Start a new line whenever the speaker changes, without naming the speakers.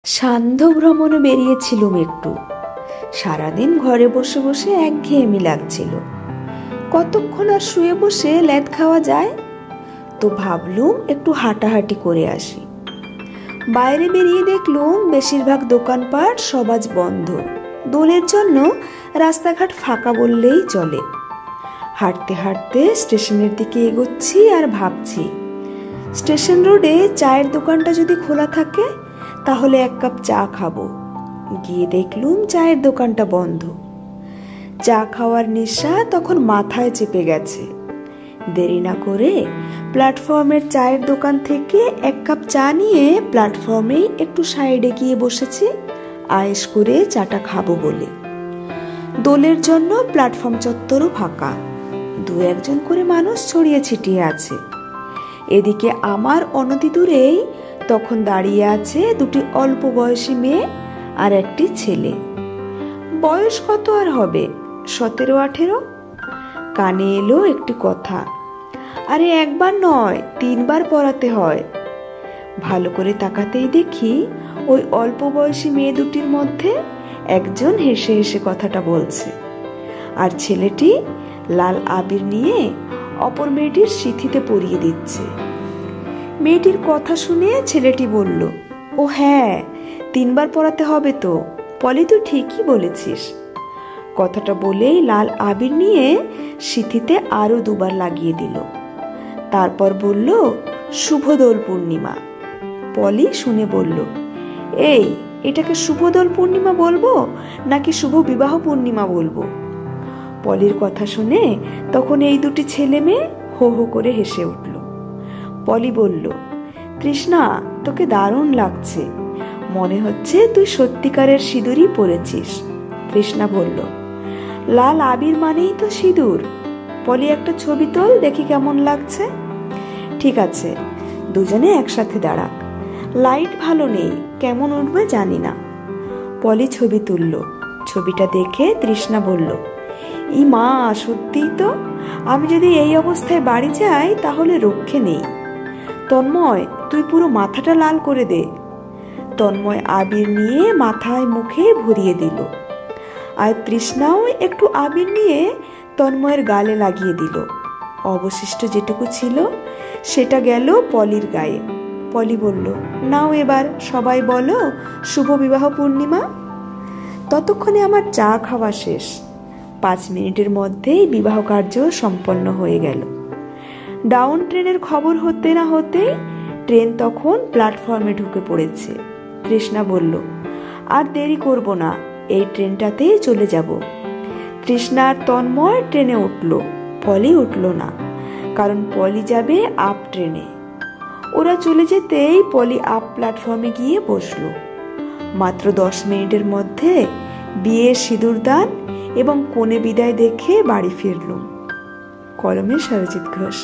সান্ধ্য ভ্রমণে বেরিয়েছিলুম একটু। সারাদিন ঘরে বসে বসে একঘেয়েমি লাগছিল। কতক্ষণ আর শুয়ে বসে ল্যাদ খাওয়া যায়, তো ভাবলুম একটু হাঁটাহাঁটি করে আসি। বাইরে বেরিয়ে দেখলুম বেশিরভাগ দোকানপাট সব আজ বন্ধ। দোলের জন্য রাস্তাঘাট ফাঁকা বললেই চলে। হাঁটতে হাঁটতে স্টেশনের দিকে এগোচ্ছি আর ভাবছি, স্টেশন রোডে চায়ের দোকানটা যদি খোলা থাকে তাহলে এক কাপ চা খাবো। গিয়ে দেখলুম চায়ের দোকানটা বন্ধ। চা খাওয়ার নেশা তখন মাথায় চেপে গেছে। দেরি না করে প্ল্যাটফর্মের চায়ের দোকান থেকে এক কাপ চা নিয়ে প্ল্যাটফর্মে একটু সাইডে গিয়ে বসেছি আয়েশ করে চাটা খাবো বলে। দোলের জন্য প্ল্যাটফর্ম চত্বরও ফাঁকা, দু একজন করে মানুষ ছড়িয়ে ছিটিয়ে আছে। এদিকে আমার অনতি দূরেই তখন দাঁড়িয়ে আছে দুটি অল্প বয়সী মেয়ে আর একটি ছেলে। বয়স কত আর হবে, 17-18। কানে এলো একটি কথা, আরে একবার নয় 3 বার পড়াতে হয়। ভালো করে তাকাতেই দেখি ওই অল্প বয়সী মেয়ে দুটির মধ্যে একজন হেসে হেসে কথাটা বলছে, আর ছেলেটি লাল আবির নিয়ে অপর মেয়েটির সিথিতে পরিয়ে দিচ্ছে। মেয়েটির কথা শুনে ছেলেটি বলল, ও হ্যাঁ 3 বার পড়াতে হবে তো, পলি তুই ঠিকই বলেছিস। কথাটা বলেই লাল আবির নিয়ে সিথিতে আরো 2 বার লাগিয়ে দিল। তারপর বলল, শুভ দোল পূর্ণিমা। পলি শুনে বলল, এই এটাকে শুভ দোল পূর্ণিমা বলবো নাকি শুভ বিবাহ পূর্ণিমা বলবো? পলির কথা শুনে তখন এই দুটি ছেলে মেয়ে হো হো করে হেসে উঠল। পলি বলল, তৃষ্ণা তোকে দারুণ লাগছে, মনে হচ্ছে তুই সত্যিকারের সিঁদুরই পরেছিস। তৃষ্ণা বলল, লাল আবির মানেই তো সিঁদুর। পলি একটা ছবি তোল দেখি কেমন লাগছে। ঠিক আছে, দুজনে একসাথে দাঁড়াক। লাইট ভালো নেই, কেমন উঠবে জানি না। পলি ছবি তুলল। ছবিটা দেখে তৃষ্ণা বলল, ই মা সত্যিই তো, আমি যদি এই অবস্থায় বাড়ি যাই তাহলে রক্ষে নেই। তন্ময় তুই পুরো মাথাটা লাল করে দে। তন্ময় আবির নিয়ে মাথায় মুখে ভরিয়ে দিল, আর তৃষ্ণাও একটু আবির নিয়ে তন্ময়ের গালে লাগিয়ে দিল। অবশিষ্ট যেটুকু ছিল সেটা গেল পলির গায়ে। পলি বলল, নাও এবার সবাই বলো শুভ বিবাহ পূর্ণিমা। ততক্ষণে আমার চা খাওয়া শেষ। 5 মিনিটের মধ্যেই বিবাহ কার্য সম্পন্ন হয়ে গেল। ডাউন ট্রেনের খবর হতে না হতেই ট্রেন তখন প্ল্যাটফর্মে ঢুকে পড়েছে। তৃষ্ণা বলল, আর দেরি করব না, এই ট্রেনটাতেই চলে যাব। তৃষ্ণা আর তন্ময় ট্রেনে উঠল, পলি উঠল না, কারণ পলি যাবে আপ ট্রেনে। ওরা চলে যেতেই পলি আপ প্ল্যাটফর্মে গিয়ে বসল। মাত্র 10 মিনিটের মধ্যে বিয়ের সিঁদুরদান এবং কনে বিদায় দেখে বাড়ি ফিরলুম। কলমে সরজিৎ ঘোষ।